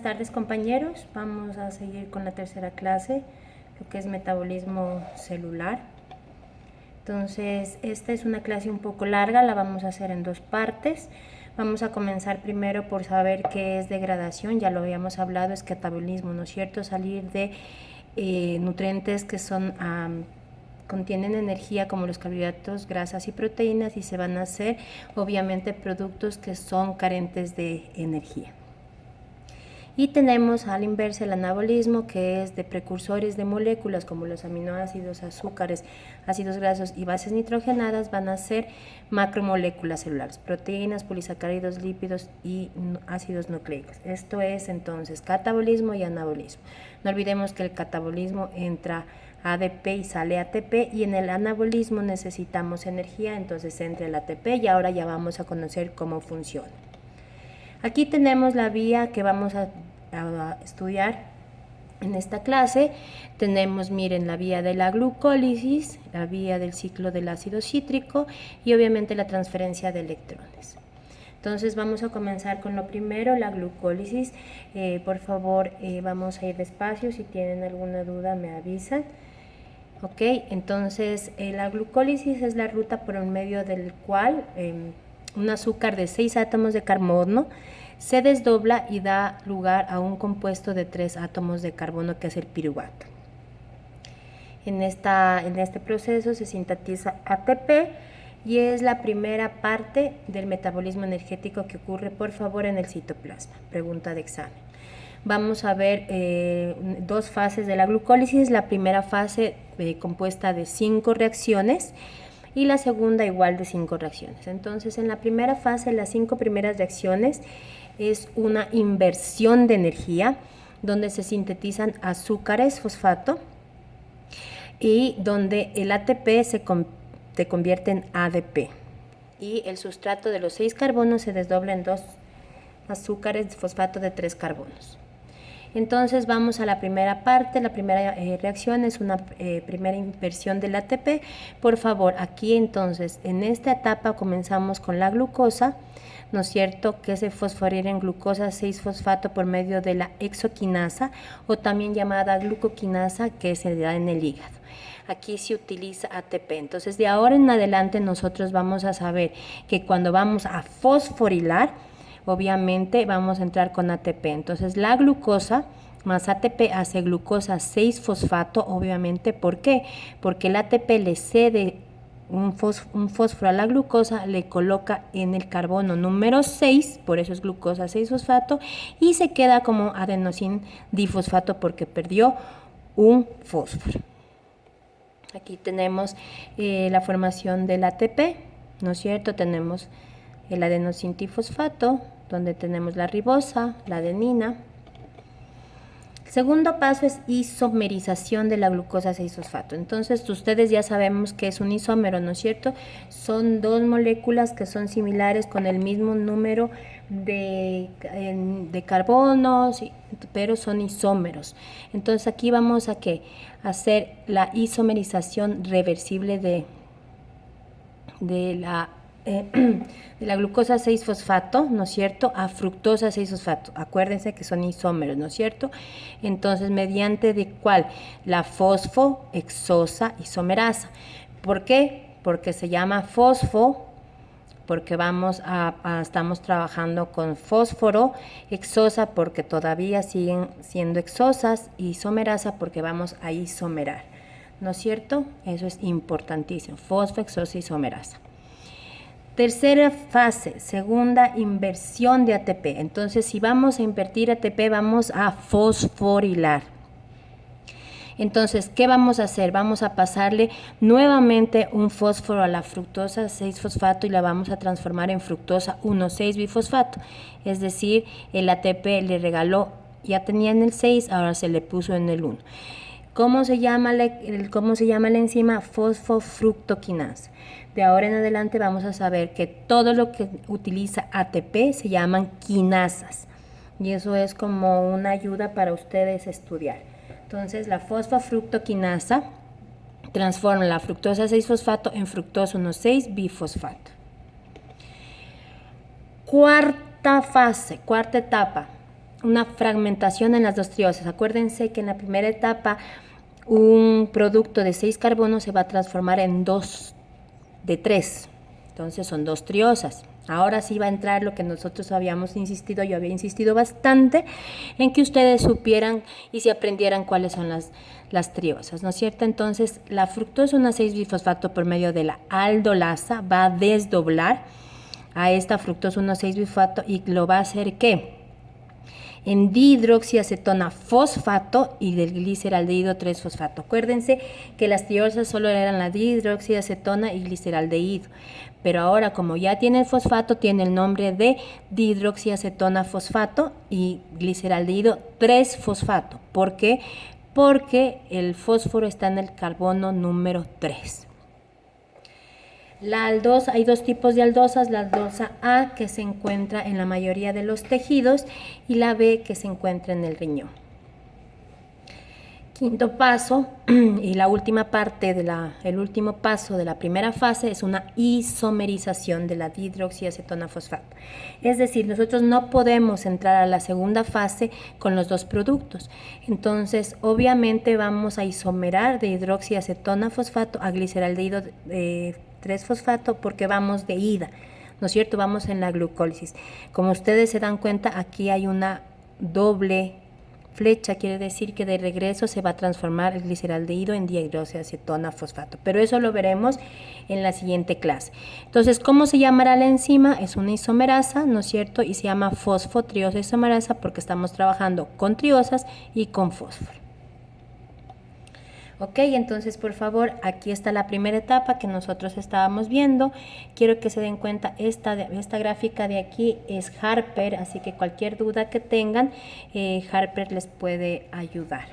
tardes, compañeros. Vamos a seguir con la tercera clase, lo que es metabolismo celular. Entonces, esta es una clase un poco larga, la vamos a hacer en dos partes. Vamos a comenzar primero por saber qué es degradación, ya lo habíamos hablado, es catabolismo, ¿no es cierto? Salir de nutrientes que son contienen energía como los carbohidratos, grasas y proteínas, y se van a hacer obviamente productos que son carentes de energía. Y tenemos al inverso el anabolismo, que es de precursores de moléculas como los aminoácidos, azúcares, ácidos grasos y bases nitrogenadas, van a ser macromoléculas celulares, proteínas, polisacáridos, lípidos y ácidos nucleicos. Esto es entonces catabolismo y anabolismo. No olvidemos que el catabolismo entra ADP y sale ATP, y en el anabolismo necesitamos energía, entonces entra el ATP, y ahora ya vamos a conocer cómo funciona. Aquí tenemos la vía que vamos a estudiar en esta clase. Tenemos, miren, la vía de la glucólisis, la vía del ciclo del ácido cítrico y obviamente la transferencia de electrones. Entonces vamos a comenzar con lo primero, la glucólisis. Por favor, vamos a ir despacio, si tienen alguna duda me avisan. Ok, entonces la glucólisis es la ruta por el medio del cual un azúcar de 6 átomos de carbono se desdobla y da lugar a un compuesto de 3 átomos de carbono, que es el piruvato. En este proceso se sintetiza ATP y es la primera parte del metabolismo energético que ocurre, por favor, en el citoplasma. Pregunta de examen. Vamos a ver dos fases de la glucólisis. La primera fase compuesta de 5 reacciones y la segunda igual de 5 reacciones. Entonces, en la primera fase, las 5 primeras reacciones es una inversión de energía donde se sintetizan azúcares, fosfato, y donde el ATP se convierte en ADP y el sustrato de los 6 carbonos se desdobla en 2 azúcares, fosfato de 3 carbonos. Entonces vamos a la primera parte. La primera reacción es una primera inversión del ATP. Por favor, aquí entonces en esta etapa comenzamos con la glucosa, ¿no es cierto?, que se fosforila en glucosa 6-fosfato por medio de la hexoquinasa, o también llamada glucoquinasa, que se da en el hígado. Aquí se utiliza ATP. Entonces, de ahora en adelante nosotros vamos a saber que cuando vamos a fosforilar, obviamente vamos a entrar con ATP. Entonces, la glucosa más ATP hace glucosa 6-fosfato, obviamente. ¿Por qué? Porque el ATP le cede un fósforo a la glucosa, le coloca en el carbono número 6, por eso es glucosa 6-fosfato, y se queda como adenosín difosfato porque perdió un fósforo. Aquí tenemos la formación del ATP, ¿no es cierto? Tenemos el adenosín trifosfato, donde tenemos la ribosa, la adenina. El segundo paso es isomerización de la glucosa 6-fosfato. Entonces, ustedes ya sabemos que es un isómero, ¿no es cierto? Son dos moléculas que son similares con el mismo número de carbonos, pero son isómeros. Entonces, aquí vamos a hacer la isomerización reversible de la glucosa 6-fosfato, ¿no es cierto?, a fructosa 6-fosfato. Acuérdense que son isómeros, ¿no es cierto? Entonces, mediante de cuál, la fosfohexosa isomerasa. ¿Por qué? Porque se llama fosfo, porque estamos trabajando con fósforo, hexosa porque todavía siguen siendo hexosas, y isomerasa porque vamos a isomerar, ¿no es cierto? Eso es importantísimo, fosfohexosa isomerasa. Tercera fase, segunda inversión de ATP. Entonces, si vamos a invertir ATP, vamos a fosforilar. Entonces, ¿qué vamos a hacer? Vamos a pasarle nuevamente un fósforo a la fructosa 6-fosfato y la vamos a transformar en fructosa 1,6-bifosfato. Es decir, el ATP le regaló, ya tenía en el 6, ahora se le puso en el 1. ¿Cómo se llama la enzima? Fosfofructoquinasa. De ahora en adelante vamos a saber que todo lo que utiliza ATP se llaman quinasas. Y eso es como una ayuda para ustedes estudiar. Entonces, la fosfofructoquinasa transforma la fructosa 6-fosfato en fructosa 1,6-bifosfato. Cuarta fase, cuarta etapa. una fragmentación en las dos triosas. Acuérdense que en la primera etapa un producto de 6 carbonos se va a transformar en 2 de 3. Entonces son 2 triosas. Ahora sí va a entrar lo que nosotros habíamos insistido, yo había insistido bastante en que ustedes supieran y se aprendieran cuáles son las triosas, ¿no es cierto? Entonces la fructosa 1,6-bifosfato por medio de la aldolasa va a desdoblar a esta fructosa 1,6-bifosfato y lo va a hacer ¿qué? En dihidroxiacetona fosfato y del gliceraldehído 3-fosfato. Acuérdense que las triosas solo eran la dihidroxiacetona y gliceraldehído, pero ahora como ya tiene el fosfato, tiene el nombre de dihidroxiacetona fosfato y gliceraldehído 3-fosfato. ¿Por qué? Porque el fósforo está en el carbono número 3. La aldosa, hay 2 tipos de aldosas, la aldosa A que se encuentra en la mayoría de los tejidos y la B que se encuentra en el riñón. Quinto paso y la última parte el último paso de la primera fase es una isomerización de la dihidroxiacetona fosfato. Es decir, nosotros no podemos entrar a la segunda fase con los 2 productos. Entonces, obviamente vamos a isomerar de hidroxiacetona fosfato a gliceraldehído 3-fosfato porque vamos de ida, ¿no es cierto? Vamos en la glucólisis. Como ustedes se dan cuenta, aquí hay una doble flecha, quiere decir que de regreso se va a transformar el gliceraldehído en dihidroxiacetona fosfato, pero eso lo veremos en la siguiente clase. Entonces, ¿cómo se llamará la enzima? Es una isomerasa, ¿no es cierto? Y se llama fosfotriosa isomerasa porque estamos trabajando con triosas y con fósforo. Ok, entonces por favor, aquí está la primera etapa que nosotros estábamos viendo. Quiero que se den cuenta, esta gráfica de aquí es Harper, así que cualquier duda que tengan, Harper les puede ayudar,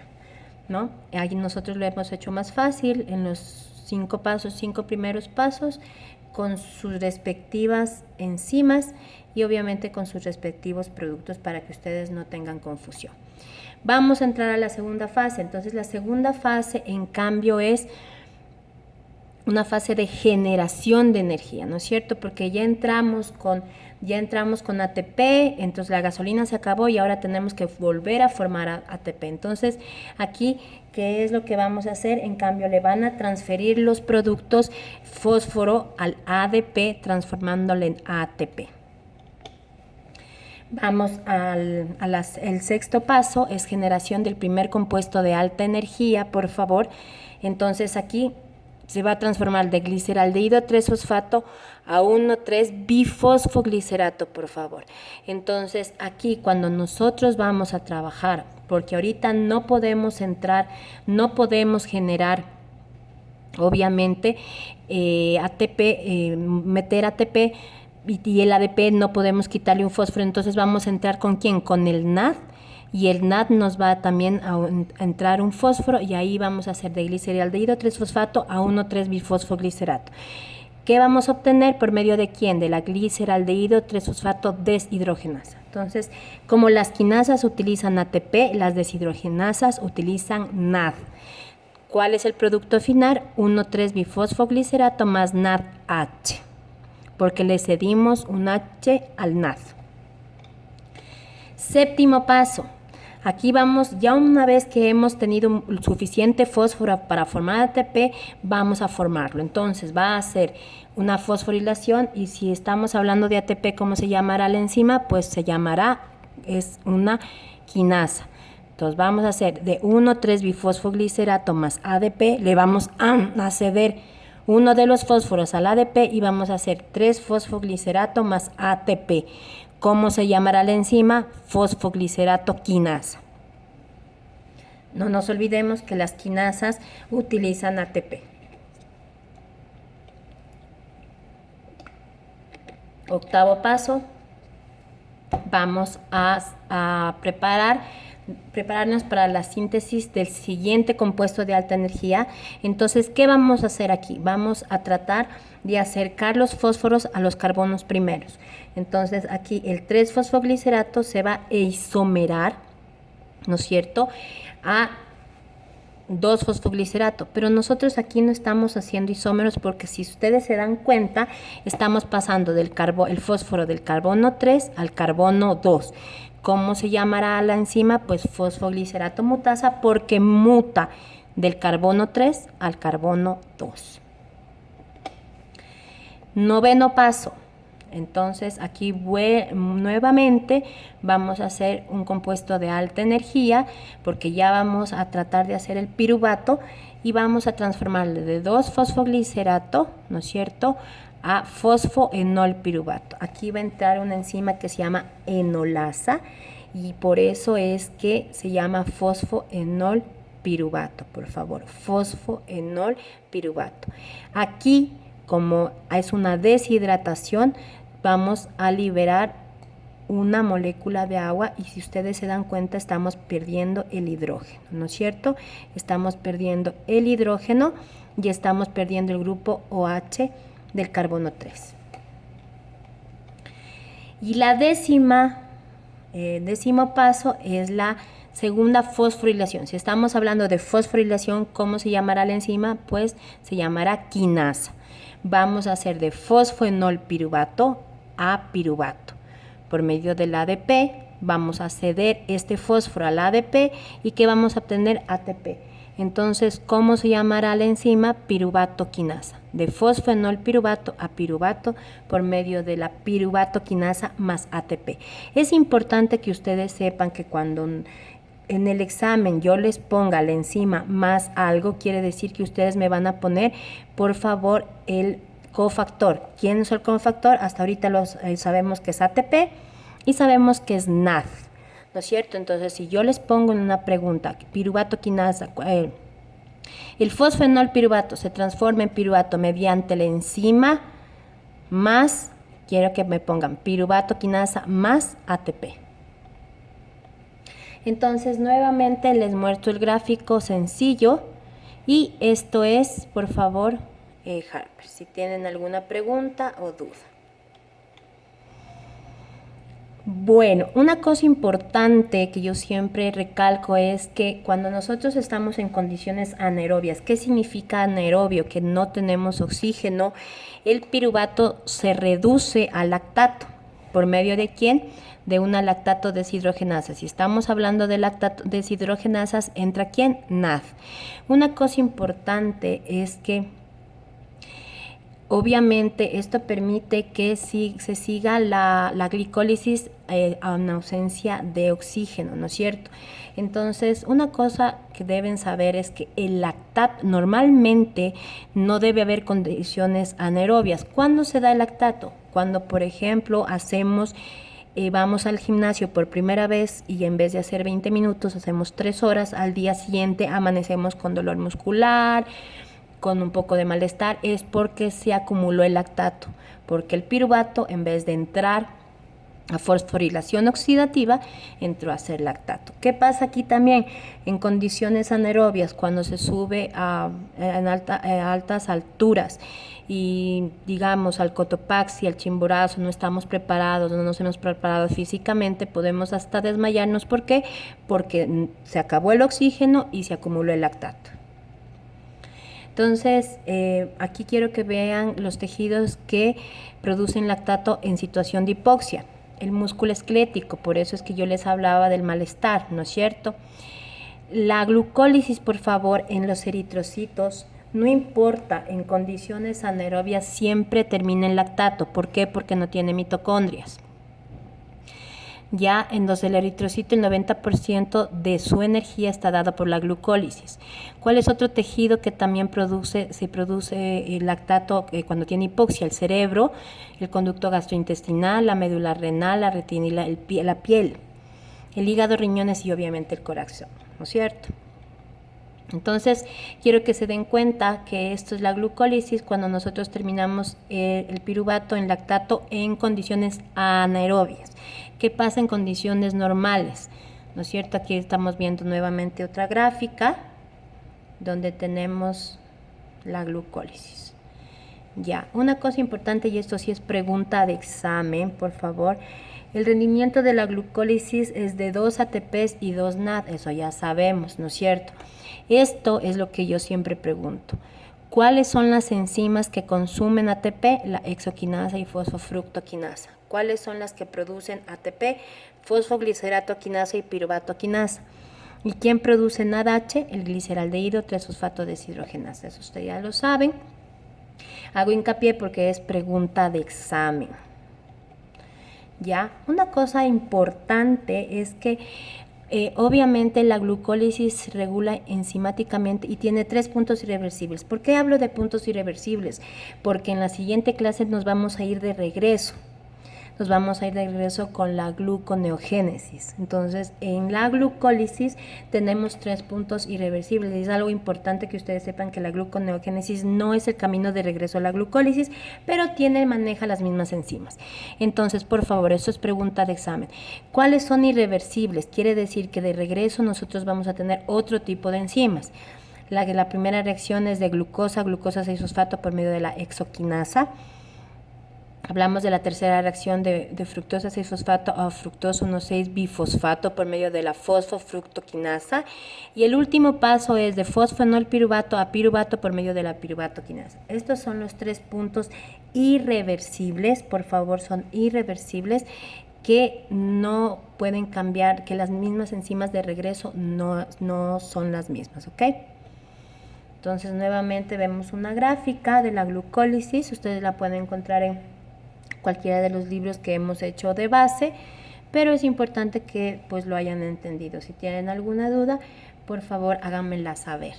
¿no? Ahí nosotros lo hemos hecho más fácil en los 5 primeros pasos, con sus respectivas enzimas y obviamente con sus respectivos productos para que ustedes no tengan confusión. Vamos a entrar a la segunda fase. Entonces la segunda fase en cambio es una fase de generación de energía, ¿no es cierto? Porque ya entramos con ATP, entonces la gasolina se acabó y ahora tenemos que volver a formar ATP. Entonces aquí, ¿qué es lo que vamos a hacer? En cambio le van a transferir los productos fósforo al ADP transformándole en ATP. Vamos el sexto paso, es generación del primer compuesto de alta energía, por favor. Entonces aquí se va a transformar de gliceraldehído 3-fosfato a 1,3-bifosfoglicerato, por favor. Entonces aquí cuando nosotros vamos a trabajar, porque ahorita no podemos entrar, no podemos generar obviamente ATP, meter ATP, y el ADP no podemos quitarle un fósforo, entonces vamos a entrar ¿con quién? Con el NAD, y el NAD nos va también a entrar un fósforo y ahí vamos a hacer de gliceraldehído 3-fosfato a 1,3-bifosfoglicerato. ¿Qué vamos a obtener? ¿Por medio de quién? De la gliceraldehído 3-fosfato deshidrogenasa. Entonces, como las quinasas utilizan ATP, las deshidrogenasas utilizan NAD. ¿Cuál es el producto final? 1,3-bifosfoglicerato más NADH, porque le cedimos un H al NAD. Séptimo paso. Aquí vamos, ya una vez que hemos tenido suficiente fósforo para formar ATP, vamos a formarlo. Entonces va a ser una fosforilación y si estamos hablando de ATP, ¿cómo se llamará la enzima? Pues se llamará, es una quinasa. Entonces vamos a hacer de 1,3-bifosfoglicerato más ADP, le vamos a ceder uno de los fósforos al ADP y vamos a hacer 3-fosfoglicerato más ATP. ¿Cómo se llamará la enzima? Fosfoglicerato quinasa. No nos olvidemos que las quinasas utilizan ATP. Octavo paso, vamos a prepararnos para la síntesis del siguiente compuesto de alta energía. Entonces, ¿qué vamos a hacer aquí? Vamos a tratar de acercar los fósforos a los carbonos primeros. Entonces, aquí el 3-fosfoglicerato se va a isomerar, ¿no es cierto?, a 2-fosfoglicerato, pero nosotros aquí no estamos haciendo isómeros porque si ustedes se dan cuenta, estamos pasando el fósforo del carbono 3 al carbono 2. ¿Cómo se llamará la enzima? Pues fosfoglicerato mutasa, porque muta del carbono 3 al carbono 2. Noveno paso. Entonces aquí nuevamente vamos a hacer un compuesto de alta energía, porque ya vamos a tratar de hacer el piruvato y vamos a transformarle de 2-fosfoglicerato, ¿no es cierto?, a fosfoenol piruvato. Aquí va a entrar una enzima que se llama enolasa y por eso es que se llama fosfoenol piruvato, por favor, fosfoenol piruvato. Aquí, como es una deshidratación, vamos a liberar una molécula de agua y si ustedes se dan cuenta estamos perdiendo el hidrógeno, ¿no es cierto? Estamos perdiendo el hidrógeno y estamos perdiendo el grupo OH del carbono 3. Y la décimo paso es la segunda fosforilación. Si estamos hablando de fosforilación, ¿cómo se llamará la enzima? Pues se llamará quinasa. Vamos a hacer de fosfoenol piruvato a piruvato. Por medio del ADP vamos a ceder este fósforo al ADP y ¿qué vamos a obtener? ATP. Entonces, ¿cómo se llamará la enzima? Piruvato quinasa. De fosfoenol piruvato a piruvato por medio de la piruvato quinasa más ATP. Es importante que ustedes sepan que cuando en el examen yo les ponga la enzima más algo, quiere decir que ustedes me van a poner, por favor, el cofactor. ¿Quién es el cofactor? Hasta ahorita sabemos que es ATP y sabemos que es NAD. ¿No es cierto? Entonces, si yo les pongo en una pregunta, piruvato quinasa, el fosfoenol piruvato se transforma en piruvato mediante la enzima más, quiero que me pongan piruvato quinasa más ATP. Entonces, nuevamente les muestro el gráfico sencillo y esto es, por favor, Harper, si tienen alguna pregunta o duda. Bueno, una cosa importante que yo siempre recalco es que cuando nosotros estamos en condiciones anaerobias, ¿qué significa anaerobio? Que no tenemos oxígeno, el piruvato se reduce a lactato. ¿Por medio de quién? De una lactato deshidrogenasa. Si estamos hablando de lactato deshidrogenasas, ¿entra quién? NAD. Una cosa importante es que obviamente esto permite que se siga la glicólisis en ausencia de oxígeno, ¿no es cierto? Entonces, una cosa que deben saber es que el lactato normalmente no debe haber condiciones anaerobias. ¿Cuándo se da el lactato? Cuando, por ejemplo, vamos al gimnasio por primera vez y en vez de hacer 20 minutos, hacemos 3 horas, al día siguiente amanecemos con dolor muscular, con un poco de malestar, es porque se acumuló el lactato, porque el piruvato, en vez de entrar a fosforilación oxidativa, entró a ser lactato. ¿Qué pasa aquí también? En condiciones anaerobias, cuando se sube a altas alturas y digamos al Cotopaxi, al Chimborazo, no estamos preparados, no nos hemos preparado físicamente, podemos hasta desmayarnos. ¿Por qué? Porque se acabó el oxígeno y se acumuló el lactato. Entonces, aquí quiero que vean los tejidos que producen lactato en situación de hipoxia. El músculo esquelético, por eso es que yo les hablaba del malestar, ¿no es cierto? La glucólisis, por favor, en los eritrocitos, no importa, en condiciones anaerobias siempre termina en lactato. ¿Por qué? Porque no tiene mitocondrias. Ya en los del eritrocito el 90% de su energía está dada por la glucólisis. ¿Cuál es otro tejido que también se produce el lactato cuando tiene hipoxia? El cerebro, el conducto gastrointestinal, la médula renal, la retina y la piel, el hígado, riñones y obviamente el corazón, ¿no es cierto? Entonces, quiero que se den cuenta que esto es la glucólisis cuando nosotros terminamos el piruvato en lactato en condiciones anaerobias. ¿Qué pasa en condiciones normales? ¿No es cierto? Aquí estamos viendo nuevamente otra gráfica donde tenemos la glucólisis. Ya, una cosa importante, y esto sí es pregunta de examen, por favor. El rendimiento de la glucólisis es de 2 ATPs y 2 NAD, eso ya sabemos, ¿no es cierto? Esto es lo que yo siempre pregunto. ¿Cuáles son las enzimas que consumen ATP? La hexoquinasa y fosfofructoquinasa. ¿Cuáles son las que producen ATP? fosfoglicerato quinasa y piruvato quinasa. ¿Y quién produce NADH? El gliceraldehído 3-fosfato deshidrogenasa. Eso ustedes ya lo saben. Hago hincapié porque es pregunta de examen. Ya, una cosa importante es que obviamente la glucólisis se regula enzimáticamente y tiene 3 puntos irreversibles. ¿Por qué hablo de puntos irreversibles? Porque en la siguiente clase nos vamos a ir de regreso. Nos vamos a ir de regreso con la gluconeogénesis. Entonces, en la glucólisis tenemos 3 puntos irreversibles. Es algo importante que ustedes sepan que la gluconeogénesis no es el camino de regreso a la glucólisis, pero maneja las mismas enzimas. Entonces, por favor, esto es pregunta de examen. ¿Cuáles son irreversibles? Quiere decir que de regreso nosotros vamos a tener otro tipo de enzimas. La primera reacción es de glucosa 6-fosfato por medio de la hexoquinasa. Hablamos de la tercera reacción de fructosa 6-fosfato a fructosa 1,6-bifosfato por medio de la fosfofructoquinasa. Y el último paso es de fosfenolpiruvato a piruvato por medio de la piruvatoquinasa. Estos son los 3 puntos irreversibles, por favor, son irreversibles, que no pueden cambiar, que las mismas enzimas de regreso no son las mismas, ¿ok? Entonces, nuevamente vemos una gráfica de la glucólisis. Ustedes la pueden encontrar en cualquiera de los libros que hemos hecho de base, pero es importante que pues lo hayan entendido. Si tienen alguna duda, por favor háganmela saber.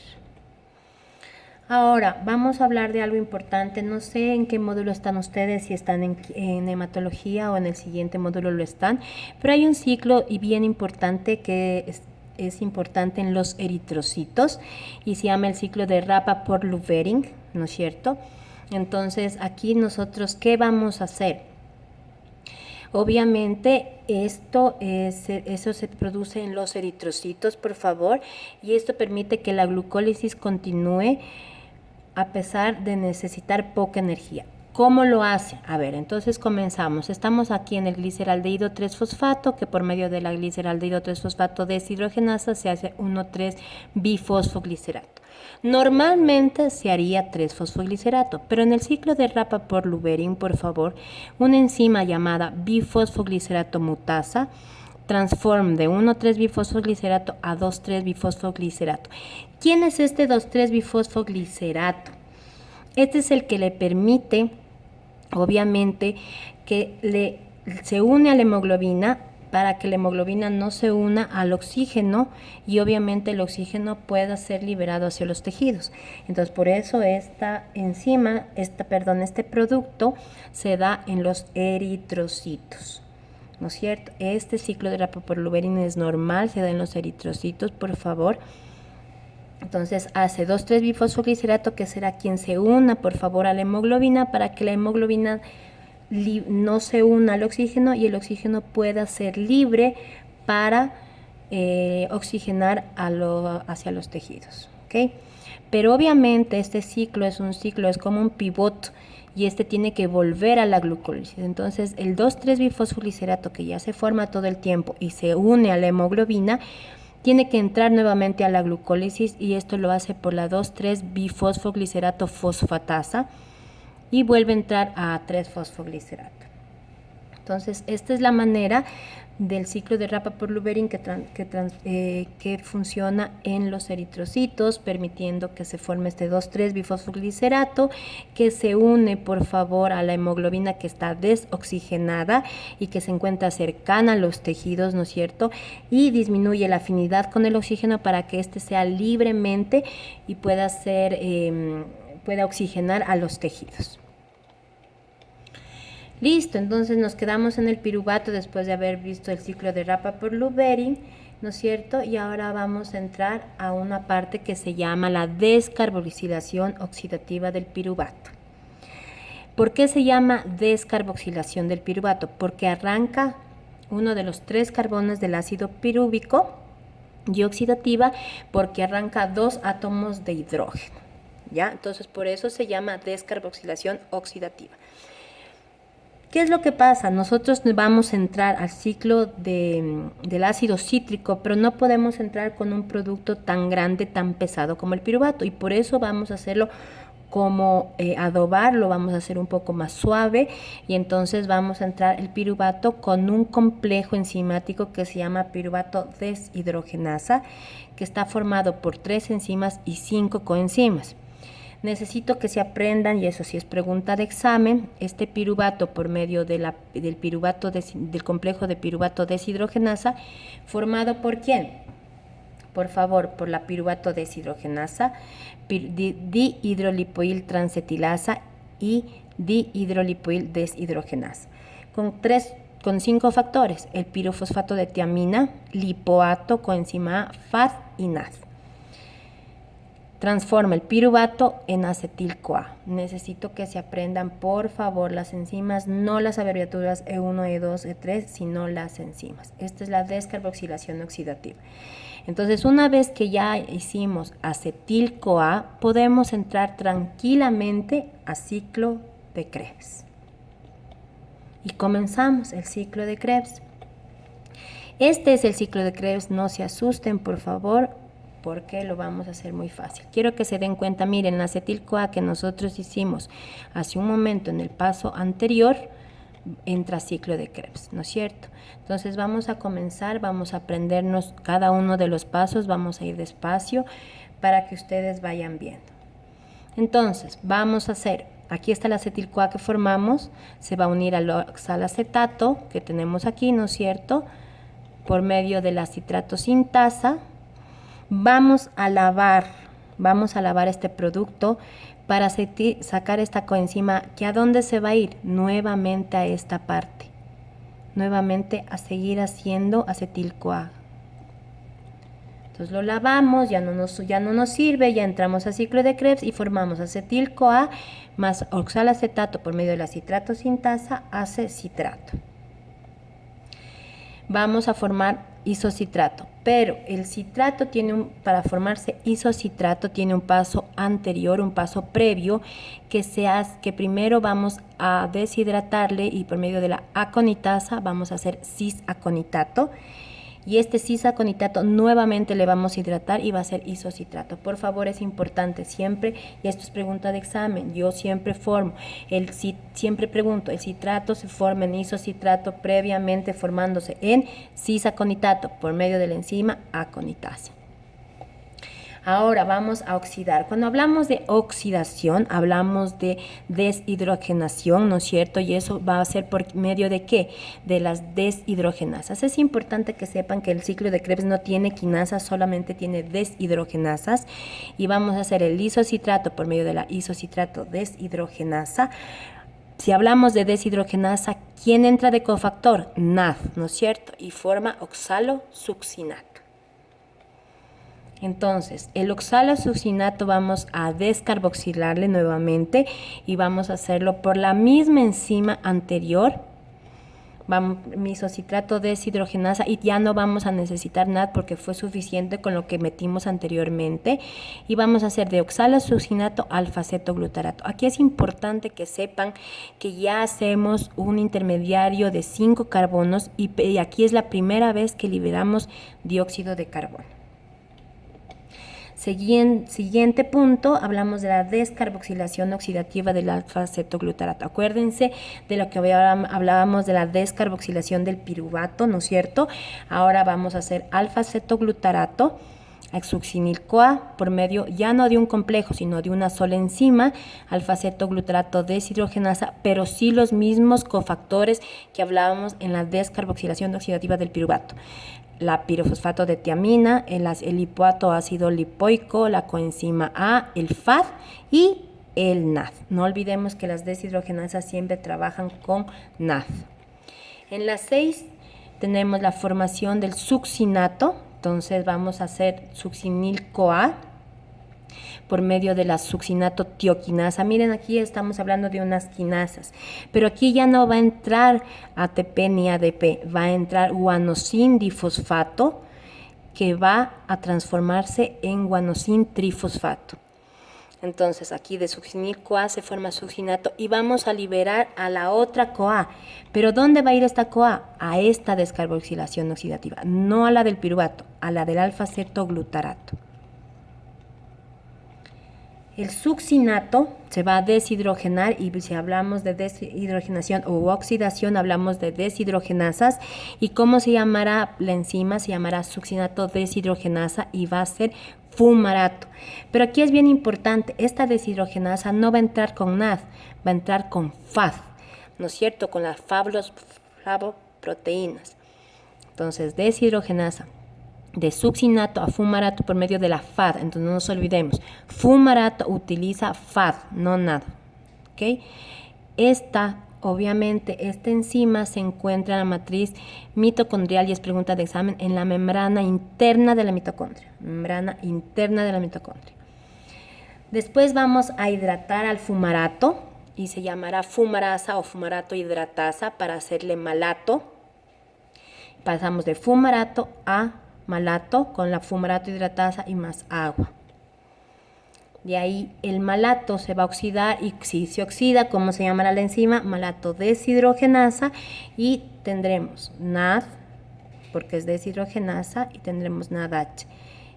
Ahora vamos a hablar de algo importante. No sé en qué módulo están ustedes, si están en hematología o en el siguiente módulo lo están, pero hay un ciclo y bien importante que es importante en los eritrocitos y se llama el ciclo de Rappaport-Lövering, ¿no es cierto? Entonces, aquí nosotros, ¿qué vamos a hacer? Obviamente, eso se produce en los eritrocitos, por favor, y esto permite que la glucólisis continúe a pesar de necesitar poca energía. ¿Cómo lo hace? A ver, entonces comenzamos. Estamos aquí en el gliceraldehído 3-fosfato, que por medio de la gliceraldehído 3-fosfato deshidrogenasa se hace 1,3-bifosfoglicerato. Normalmente se haría 3-fosfoglicerato, pero en el ciclo de Rappaport-Lövering, por favor, una enzima llamada bifosfoglicerato mutasa transforma de 1,3-bifosfoglicerato a 2,3-bifosfoglicerato. ¿Quién es este 2,3-bifosfoglicerato? Este es el que le permite, obviamente, que se une a la hemoglobina para que la hemoglobina no se una al oxígeno y obviamente el oxígeno pueda ser liberado hacia los tejidos. Entonces, por eso esta enzima, este producto se da en los eritrocitos, ¿no es cierto? Este ciclo de Rappaport-Lövering es normal, se da en los eritrocitos, por favor. Entonces hace 2,3-bifosfoglicerato, que será quien se una, por favor, a la hemoglobina para que la hemoglobina no se una al oxígeno y el oxígeno pueda ser libre para oxigenar hacia los tejidos, ¿ok? Pero obviamente este ciclo es como un pivot y tiene que volver a la glucólisis. Entonces el 2,3-bifosfoglicerato, que ya se forma todo el tiempo y se une a la hemoglobina, tiene que entrar nuevamente a la glucólisis y esto lo hace por la 2,3-bifosfoglicerato fosfatasa y vuelve a entrar a 3-fosfoglicerato. Entonces, esta es la manera del ciclo de Rappaport-Lövering que funciona en los eritrocitos, permitiendo que se forme este 2,3-bifosfoglicerato, que se une, por favor, a la hemoglobina que está desoxigenada y que se encuentra cercana a los tejidos, ¿no es cierto? Y disminuye la afinidad con el oxígeno para que sea libremente y pueda oxigenar a los tejidos. Listo, entonces nos quedamos en el piruvato después de haber visto el ciclo de Rappaport-Lövering, ¿no es cierto? Y ahora vamos a entrar a una parte que se llama la descarboxilación oxidativa del piruvato. ¿Por qué se llama descarboxilación del piruvato? Porque arranca uno de los 3 carbones del ácido pirúvico y oxidativa porque arranca 2 átomos de hidrógeno, ¿ya? Entonces por eso se llama descarboxilación oxidativa. ¿Qué es lo que pasa? Nosotros vamos a entrar al ciclo del ácido cítrico, pero no podemos entrar con un producto tan grande, tan pesado como el piruvato, y por eso vamos a hacerlo cómo adobar, lo vamos a hacer un poco más suave y entonces vamos a entrar el piruvato con un complejo enzimático que se llama piruvato deshidrogenasa, que está formado por 3 enzimas y 5 coenzimas. Necesito que se aprendan, y eso sí es pregunta de examen, este piruvato por medio del complejo de piruvato deshidrogenasa, formado ¿por quién? Por favor, por la piruvato deshidrogenasa, dihidrolipoil transetilasa y dihidrolipoil deshidrogenasa. Con 5 factores: el pirofosfato de tiamina, lipoato, coenzima A, FAD y NAD. Transforma el piruvato en acetil-CoA. Necesito que se aprendan, por favor, las enzimas, no las abreviaturas E1, E2, E3, sino las enzimas. Esta es la descarboxilación oxidativa. Entonces, una vez que ya hicimos acetil-CoA, podemos entrar tranquilamente a ciclo de Krebs. Y comenzamos el ciclo de Krebs. Este es el ciclo de Krebs, no se asusten, por favor, porque lo vamos a hacer muy fácil. Quiero que se den cuenta, miren, la acetil-CoA que nosotros hicimos hace un momento en el paso anterior, entra ciclo de Krebs, ¿no es cierto? Entonces vamos a comenzar, vamos a aprendernos cada uno de los pasos, vamos a ir despacio para que ustedes vayan viendo. Entonces vamos a hacer, aquí está la acetil-CoA que formamos, se va a unir al oxalacetato que tenemos aquí, ¿no es cierto? Por medio de la citrato sintasa. Vamos a lavar este producto para sacar esta coenzima, que ¿a dónde se va a ir? Nuevamente a esta parte, nuevamente a seguir haciendo acetil-CoA. Entonces lo lavamos, ya no nos sirve, ya entramos a ciclo de Krebs y formamos acetil-CoA más oxalacetato por medio de la citrato sintasa, hace citrato. Vamos a formar isocitrato, pero el citrato para formarse isocitrato tiene un paso anterior, un paso previo, que primero vamos a deshidratarle y por medio de la aconitasa vamos a hacer cis-aconitato. Y este cis-aconitato nuevamente le vamos a hidratar y va a ser isocitrato. Por favor, es importante siempre, y esto es pregunta de examen, yo siempre siempre pregunto, el citrato se forma en isocitrato previamente formándose en cis-aconitato por medio de la enzima aconitasa. Ahora vamos a oxidar. Cuando hablamos de oxidación, hablamos de deshidrogenación, ¿no es cierto? Y eso va a ser por medio de ¿qué? De las deshidrogenasas. Es importante que sepan que el ciclo de Krebs no tiene quinasas, solamente tiene deshidrogenasas. Y vamos a hacer el isocitrato por medio de la isocitrato deshidrogenasa. Si hablamos de deshidrogenasa, ¿quién entra de cofactor? NAD, ¿no es cierto? Y forma oxalosuccinato. Entonces, el oxalosuccinato vamos a descarboxilarle nuevamente y vamos a hacerlo por la misma enzima anterior, isocitrato deshidrogenasa, y ya no vamos a necesitar NAD porque fue suficiente con lo que metimos anteriormente, y vamos a hacer de oxalosuccinato alfa-cetoglutarato. Aquí es importante que sepan que ya hacemos un intermediario de 5 carbonos y aquí es la primera vez que liberamos dióxido de carbono. Siguiente punto, hablamos de la descarboxilación oxidativa del alfa-cetoglutarato. Acuérdense de lo que hablábamos de la descarboxilación del piruvato, ¿no es cierto? Ahora vamos a hacer alfa-cetoglutarato, succinil-CoA, por medio ya no de un complejo, sino de una sola enzima, alfa-cetoglutarato deshidrogenasa, pero sí los mismos cofactores que hablábamos en la descarboxilación oxidativa del piruvato. La pirofosfato de tiamina, el lipoato ácido lipoico, la coenzima A, el FAD y el NAD. No olvidemos que las deshidrogenasas siempre trabajan con NAD. En la 6 tenemos la formación del succinato, entonces vamos a hacer succinil-CoA por medio de la succinato tioquinasa. Miren, aquí estamos hablando de unas quinasas, pero aquí ya no va a entrar ATP ni ADP, va a entrar guanosin difosfato, que va a transformarse en guanosin trifosfato. Entonces aquí de succinil-CoA se forma succinato y vamos a liberar a la otra CoA. ¿Pero dónde va a ir esta CoA? A esta descarboxilación oxidativa, no a la del piruvato, a la del alfa-cetoglutarato. El succinato se va a deshidrogenar y si hablamos de deshidrogenación u oxidación hablamos de deshidrogenasas. ¿Y cómo se llamará la enzima? Se llamará succinato deshidrogenasa y va a ser fumarato. Pero aquí es bien importante, esta deshidrogenasa no va a entrar con NAD, va a entrar con FAD, ¿no es cierto? Con las flavoproteínas. Entonces, deshidrogenasa de succinato a fumarato por medio de la FAD. Entonces no nos olvidemos, fumarato utiliza FAD, no NAD. ¿Okay? Obviamente, esta enzima se encuentra en la matriz mitocondrial y es pregunta de examen en la membrana interna de la mitocondria. Membrana interna de la mitocondria. Después vamos a hidratar al fumarato y se llamará fumarasa o fumarato hidratasa para hacerle malato. Pasamos de fumarato a malato con la fumarato hidratasa y más agua. De ahí el malato se va a oxidar y si se oxida, ¿cómo se llamará la enzima? Malato deshidrogenasa y tendremos NAD, porque es deshidrogenasa, y tendremos NADH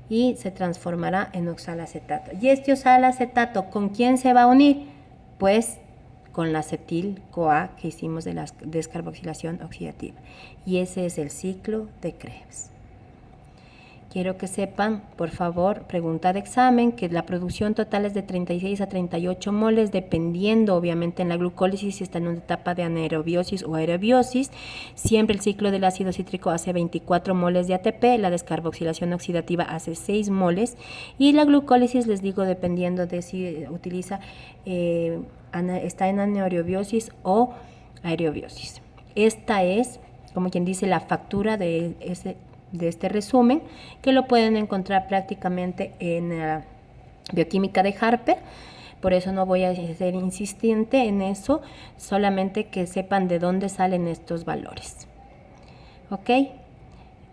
y se transformará en oxalacetato. Y este oxalacetato, ¿con quién se va a unir? Pues con la acetil-CoA que hicimos de la descarboxilación oxidativa. Y ese es el ciclo de Krebs. Quiero que sepan, por favor, pregunta de examen, que la producción total es de 36 a 38 moles, dependiendo obviamente en la glucólisis si está en una etapa de anaerobiosis o aerobiosis. Siempre el ciclo del ácido cítrico hace 24 moles de ATP, la descarboxilación oxidativa hace 6 moles y la glucólisis, les digo, dependiendo de si utiliza, está en anaerobiosis o aerobiosis. Esta es, como quien dice, la factura de este resumen, que lo pueden encontrar prácticamente en la bioquímica de Harper. Por eso no voy a ser insistente en eso, solamente que sepan de dónde salen estos valores. ¿Ok?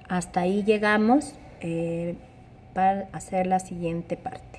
Hasta ahí llegamos para hacer la siguiente parte.